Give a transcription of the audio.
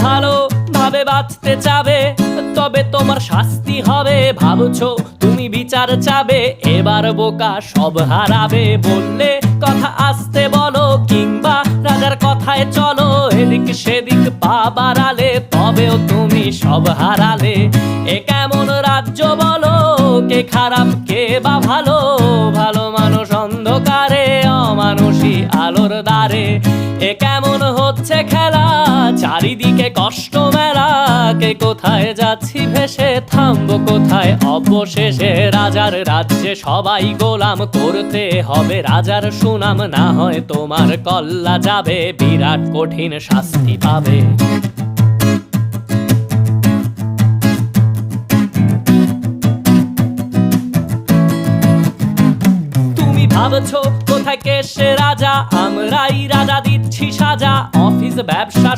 ভালো ভাবে বাঁচতে চাবে, তবে তোমার শাস্তি হবে। ভাবছো তুমি বিচার চাবে, এবার বোকা সব হারাবে। বললে কথা আস্তে বলো, কিংবা রাজার কথায় চলো। এদিক সেদিক পা বাড়ালে, তবেও তুমি সব হারালে। এ কেমন রাজ্য বলো, কে খারাপ কে বা ভালো? ভালো মানুষ অন্ধকারে, অমানুষী আলোর দ্বারে। এ কেমন হচ্ছে খেলা, চারিদিকে কষ্ট মেলা। কে কোথায় যাচ্ছি ভেসে, থামবো কোথায় অবশেষে? রাজার রাজ্যে সবাই গোলাম, করতে হবে রাজার সুনাম। না হয় তোমার কল্লা যাবে, বিরাট কঠিন শাস্তি পাবে। ভাবছো কোথায় কে সে রাজা, আমরাই রাজা দিচ্ছি সাজা। অফিস ব্যবসা